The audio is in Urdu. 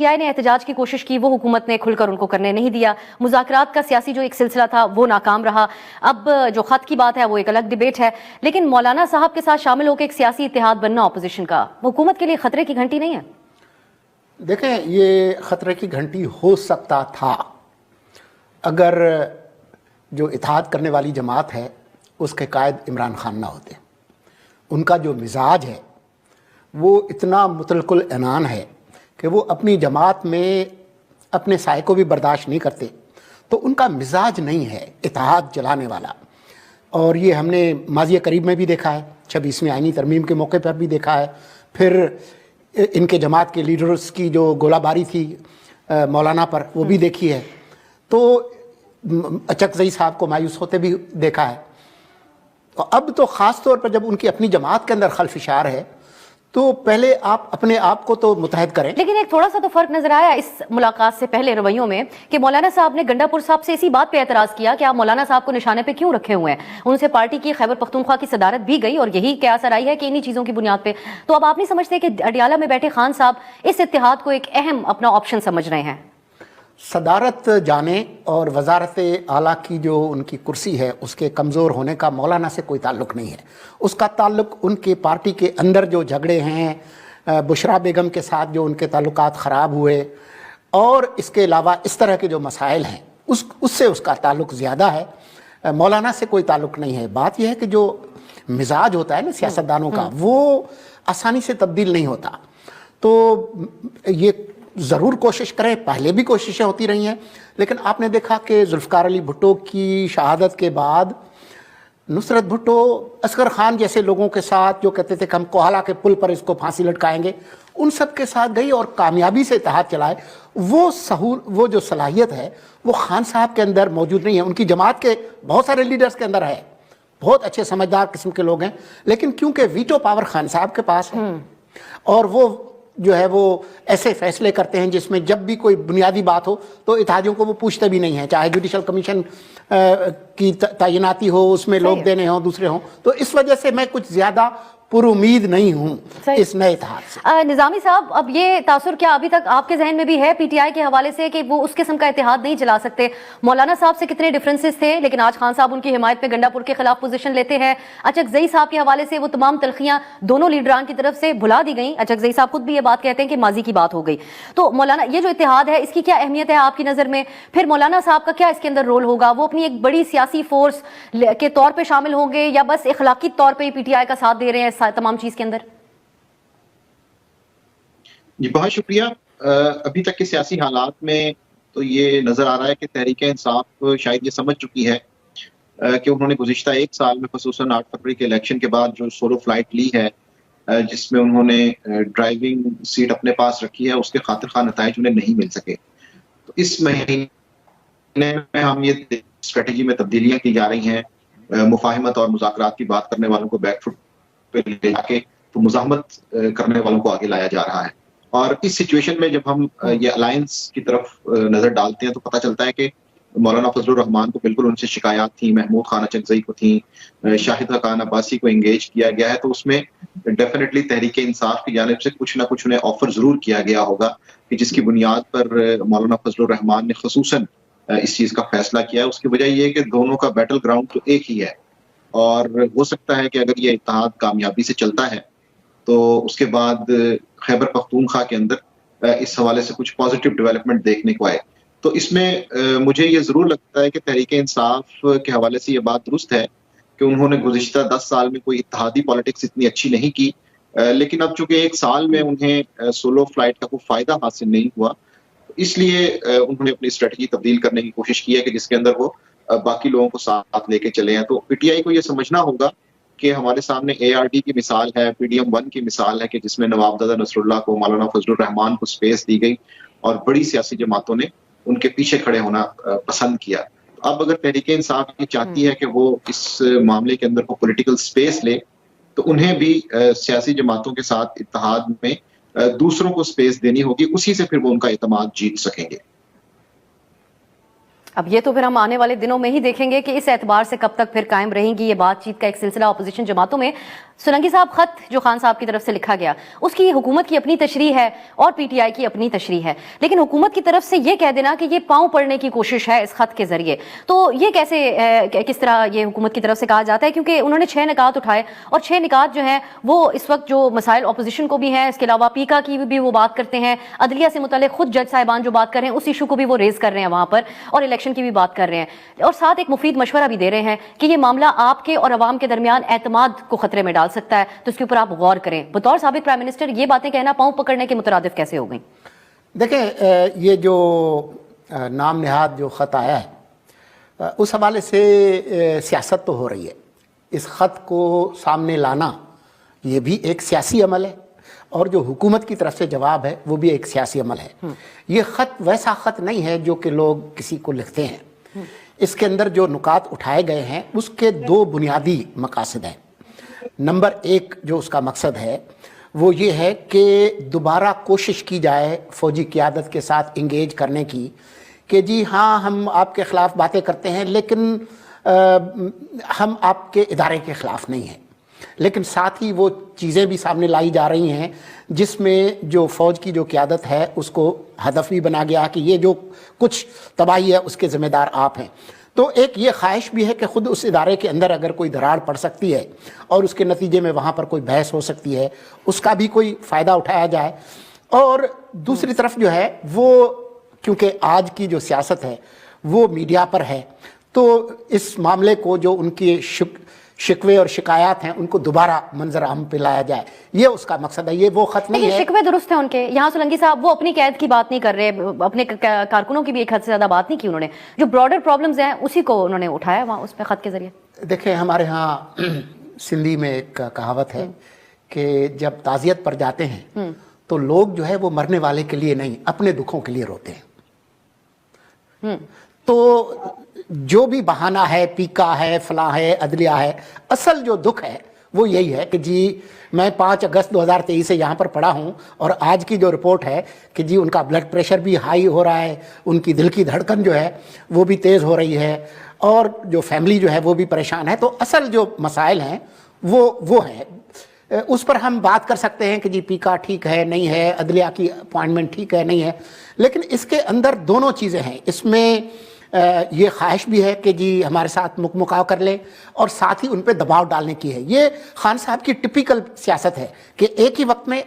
پی آئی نے احتجاج کی کوشش کی، وہ حکومت نے کھل کر ان کو کرنے نہیں دیا. مذاکرات کا سیاسی جو ایک سلسلہ تھا وہ ناکام رہا. اب جو خط کی بات ہے وہ ایک الگ ڈیبیٹ ہے، لیکن مولانا صاحب کے ساتھ شامل ہو کے ایک سیاسی اتحاد بننا اپوزیشن کا حکومت کے لیے خطرے کی گھنٹی نہیں ہے؟ دیکھیں، یہ خطرے کی گھنٹی ہو سکتا تھا اگر جو اتحاد کرنے والی جماعت ہے اس کے قائد عمران خان نہ ہوتے. ان کا جو مزاج ہے وہ اتنا مطلق العنان ہے کہ وہ اپنی جماعت میں اپنے سائے کو بھی برداشت نہیں کرتے. تو ان کا مزاج نہیں ہے اتحاد جلانے والا، اور یہ ہم نے ماضی قریب میں بھی دیکھا ہے، 26ویں آئینی ترمیم کے موقع پر بھی دیکھا ہے، پھر ان کے جماعت کے لیڈرز کی جو گولہ باری تھی مولانا پر وہ بھی دیکھی ہے. تو اچکزئی صاحب کو مایوس ہوتے بھی دیکھا ہے. اب تو خاص طور پر جب ان کی اپنی جماعت کے اندر خلفشار ہے تو پہلے آپ اپنے آپ کو تو متحد کریں. لیکن ایک تھوڑا سا تو فرق نظر آیا اس ملاقات سے پہلے رویوں میں کہ مولانا صاحب نے گنڈا پور صاحب سے اسی بات پہ اعتراض کیا کہ آپ مولانا صاحب کو نشانے پہ کیوں رکھے ہوئے ہیں. ان سے پارٹی کی خیبر پختونخوا کی صدارت بھی گئی اور یہی کیا اثر آئی ہے کہ انہی چیزوں کی بنیاد پہ. تو اب آپ نہیں سمجھتے کہ اڈیالہ میں بیٹھے خان صاحب اس اتحاد کو ایک اہم اپنا آپشن سمجھ رہے ہیں؟ صدارت جانے اور وزارت اعلیٰ کی جو ان کی کرسی ہے اس کے کمزور ہونے کا مولانا سے کوئی تعلق نہیں ہے. اس کا تعلق ان کے پارٹی کے اندر جو جھگڑے ہیں، بشرا بیگم کے ساتھ جو ان کے تعلقات خراب ہوئے، اور اس کے علاوہ اس طرح کے جو مسائل ہیں اس سے اس کا تعلق زیادہ ہے. مولانا سے کوئی تعلق نہیں ہے. بات یہ ہے کہ جو مزاج ہوتا ہے نا سیاستدانوں کا وہ آسانی سے تبدیل نہیں ہوتا. تو یہ ضرور کوشش کریں، پہلے بھی کوششیں ہوتی رہی ہیں، لیکن آپ نے دیکھا کہ ذوالفقار علی بھٹو کی شہادت کے بعد نصرت بھٹو اصغر خان جیسے لوگوں کے ساتھ جو کہتے تھے کہ ہم کوہالہ کے پل پر اس کو پھانسی لٹکائیں گے، ان سب کے ساتھ گئی اور کامیابی سے اتحاد چلائے. وہ جو صلاحیت ہے وہ خان صاحب کے اندر موجود نہیں ہے. ان کی جماعت کے بہت سارے لیڈرز کے اندر ہے، بہت اچھے سمجھدار قسم کے لوگ ہیں، لیکن کیونکہ ویٹو پاور خان صاحب کے پاس ہے اور وہ جو ہے وہ ایسے فیصلے کرتے ہیں جس میں جب بھی کوئی بنیادی بات ہو تو اتحادیوں کو وہ پوچھتے بھی نہیں ہیں، چاہے جوڈیشل کمیشن کی تعیناتی ہو، اس میں لوگ دینے ہوں، دوسرے ہوں. تو اس وجہ سے میں کچھ زیادہ پر امید نہیں ہوں اس نئے اتحاد سے. نظامی صاحب، اب یہ تاثر کیا ابھی تک آپ کے ذہن میں بھی ہے پی ٹی آئی کے حوالے سے کہ وہ اس قسم کا اتحاد نہیں چلا سکتے؟ مولانا صاحب سے کتنے ڈفرینسز تھے، لیکن آج خان صاحب ان کی حمایت میں گنڈا پور کے خلاف پوزیشن لیتے ہیں. اچکزئی صاحب کے حوالے سے وہ تمام تلخیاں دونوں لیڈران کی طرف سے بھلا دی گئیں. اچکزئی صاحب خود بھی یہ بات کہتے ہیں کہ ماضی کی بات ہو گئی. تو مولانا یہ جو اتحاد ہے اس کی کیا اہمیت ہے آپ کی نظر میں؟ پھر مولانا صاحب کا کیا اس کے اندر رول ہوگا؟ وہ اپنی ایک بڑی سیاسی فورس کے طور پہ شامل ہوں گے یا بس اخلاقی طور پہ پی ٹی آئی کا ساتھ دے رہے ہیں تمام چیز کے اندر؟ جی بہت شکریہ. ابھی تک کے سیاسی حالات میں تو یہ نظر آ رہا ہے کہ تحریک انصاف شاید یہ سمجھ چکی ہے کہ انہوں نے گزشتہ ایک سال میں خصوصاً 8 فروری کے الیکشن کے بعد جو سولو فلائٹ لی ہے جس میں انہوں نے ڈرائیونگ سیٹ اپنے پاس رکھی ہے، اس کے خاطر خواہ نتائج انہیں نہیں مل سکے. تو اس مہینے میں ہم یہ اسٹریٹجی میں تبدیلیاں کی جا رہی ہیں، مفاہمت اور مذاکرات کی بات کرنے والوں کو بیک فٹ پہ لے جا کے تو مزاحمت کرنے والوں کو آگے لایا جا رہا ہے. اور اس سچویشن میں جب ہم یہ الائنس کی طرف نظر ڈالتے ہیں تو پتہ چلتا ہے کہ مولانا فضل الرحمان کو بالکل ان سے شکایات تھیں، محمود خان اچکزئی کو تھیں، شاہد خاقان عباسی کو انگیج کیا گیا ہے. تو اس میں ڈیفینیٹلی تحریک انصاف کی جانب سے کچھ نہ کچھ انہیں آفر ضرور کیا گیا ہوگا کہ جس کی بنیاد پر مولانا فضل الرحمان نے خصوصاً اس چیز کا فیصلہ کیا ہے. اس کی وجہ یہ ہے کہ دونوں کا بیٹل گراؤنڈ تو ایک ہی ہے، اور ہو سکتا ہے کہ اگر یہ اتحاد کامیابی سے چلتا ہے تو اس کے بعد خیبر پختونخوا کے اندر اس حوالے سے کچھ پازیٹیو ڈیولپمنٹ دیکھنے کو آئے. تو اس میں مجھے یہ ضرور لگتا ہے کہ تحریک انصاف کے حوالے سے یہ بات درست ہے کہ انہوں نے گزشتہ 10 سال میں کوئی اتحادی پالیٹکس اتنی اچھی نہیں کی، لیکن اب چونکہ ایک سال میں انہیں سولو فلائٹ کا کوئی فائدہ حاصل نہیں ہوا، اس لیے انہوں نے اپنی اسٹریٹجی تبدیل کرنے کی کوشش کی ہے کہ جس کے اندر وہ باقی لوگوں کو ساتھ لے کے چلے ہیں. تو پی ٹی آئی کو یہ سمجھنا ہوگا کہ ہمارے سامنے اے آر ڈی کی مثال ہے، پی ڈی ایم 1 کی مثال ہے کہ جس میں نواب دادا نصر اللہ کو، مولانا فضل الرحمان کو سپیس دی گئی اور بڑی سیاسی جماعتوں نے ان کے پیچھے کھڑے ہونا پسند کیا. اب اگر تحریک انصاف یہ چاہتی ہے کہ وہ اس معاملے کے اندر کو پولیٹیکل سپیس لے تو انہیں بھی سیاسی جماعتوں کے ساتھ اتحاد میں دوسروں کو سپیس دینی ہوگی، اسی سے پھر وہ ان کا اعتماد جیت سکیں گے. اب یہ تو پھر ہم آنے والے دنوں میں ہی دیکھیں گے کہ اس اعتبار سے کب تک پھر قائم رہیں گی یہ بات چیت کا ایک سلسلہ اپوزیشن جماعتوں میں. سولنگی صاحب، خط جو خان صاحب کی طرف سے لکھا گیا اس کی حکومت کی اپنی تشریح ہے اور پی ٹی آئی کی اپنی تشریح ہے، لیکن حکومت کی طرف سے یہ کہہ دینا کہ یہ پاؤں پڑنے کی کوشش ہے اس خط کے ذریعے، تو یہ کس طرح یہ حکومت کی طرف سے کہا جاتا ہے؟ کیونکہ انہوں نے 6 نکات اٹھائے اور 6 نکات جو ہیں وہ اس وقت جو مسائل اپوزیشن کو بھی ہیں، اس کے علاوہ پیکا کی بھی وہ بات کرتے ہیں، عدلیہ سے متعلق خود جج صاحبان جو بات کر رہے ہیں اس ایشو کو بھی وہ ریز کر رہے ہیں وہاں پر، اور الیکشن کی بھی بات کر رہے ہیں، اور ساتھ ایک مفید مشورہ بھی دے رہے ہیں کہ یہ معاملہ آپ کے اور عوام کے درمیان اعتماد کو خطرے میں ڈال سکتا ہے، تو اس کے اوپر آپ غور کریں۔ بطور سابق پرائم منسٹر یہ باتیں کہنا پاؤں پکڑنے کے مترادف کیسے ہو گئیں؟ دیکھیں، یہ جو نام نہاد جو خط آیا ہے اس حوالے سے سیاست تو ہو رہی ہے، اس خط کو سامنے لانا یہ بھی ایک سیاسی عمل ہے، اور جو حکومت کی طرف سے جواب ہے وہ بھی ایک سیاسی عمل ہے۔ یہ خط ویسا خط نہیں ہے جو کہ لوگ کسی کو لکھتے ہیں، اس کے اندر جو نکات اٹھائے گئے ہیں اس کے 2 بنیادی مقاصد ہیں۔ نمبر 1 جو اس کا مقصد ہے وہ یہ ہے کہ دوبارہ کوشش کی جائے فوجی قیادت کے ساتھ انگیج کرنے کی، کہ جی ہاں ہم آپ کے خلاف باتیں کرتے ہیں لیکن ہم آپ کے ادارے کے خلاف نہیں ہیں، لیکن ساتھ ہی وہ چیزیں بھی سامنے لائی جا رہی ہیں جس میں جو فوج کی جو قیادت ہے اس کو ہدف بھی بنا گیا کہ یہ جو کچھ تباہی ہے اس کے ذمہ دار آپ ہیں۔ تو ایک یہ خواہش بھی ہے کہ خود اس ادارے کے اندر اگر کوئی دراڑ پڑ سکتی ہے اور اس کے نتیجے میں وہاں پر کوئی بحث ہو سکتی ہے، اس کا بھی کوئی فائدہ اٹھایا جائے۔ اور دوسری طرف جو ہے وہ کیونکہ آج کی جو سیاست ہے وہ میڈیا پر ہے، تو اس معاملے کو جو ان کی شکوے اور شکایات ہیں ان کو دوبارہ منظر عام پہ لایا جائے، یہ اس کا مقصد ہے۔ یہ وہ خط نہیں ہے۔ شکوے درست ہیں ان کے، یہاں سولنگی صاحب وہ اپنی قید کی بات نہیں کر رہے، اپنے کارکنوں کی بھی ایک حد سے زیادہ بات نہیں کی انہوں نے، جو براڈر پرابلمز ہیں اسی کو انہوں نے اٹھایا وہاں اس پہ خط کے ذریعے۔ دیکھیں، ہمارے ہاں سندھی میں ایک کہاوت ہے کہ جب تعزیت پر جاتے ہیں تو لوگ جو ہے وہ مرنے والے کے لیے نہیں اپنے دکھوں کے لیے روتے ہیں۔ تو جو بھی بہانہ ہے، پیکا ہے، فلاں ہے، عدلیہ ہے، اصل جو دکھ ہے وہ یہی ہے کہ جی میں 5 اگست 2023 سے یہاں پر پڑا ہوں اور آج کی جو رپورٹ ہے کہ جی ان کا بلڈ پریشر بھی ہائی ہو رہا ہے، ان کی دل کی دھڑکن جو ہے وہ بھی تیز ہو رہی ہے، اور جو فیملی جو ہے وہ بھی پریشان ہے۔ تو اصل جو مسائل ہیں وہ ہیں، اس پر ہم بات کر سکتے ہیں کہ جی پیکا ٹھیک ہے نہیں ہے، عدلیہ کی اپوائنٹمنٹ ٹھیک ہے نہیں ہے، لیکن اس کے اندر دونوں چیزیں ہیں۔ اس میں یہ خواہش بھی ہے کہ جی ہمارے ساتھ مکاؤ کر لیں، اور ساتھ ہی ان پہ دباؤ ڈالنے کی ہے۔ یہ خان صاحب کی ٹپیکل سیاست ہے کہ ایک ہی وقت میں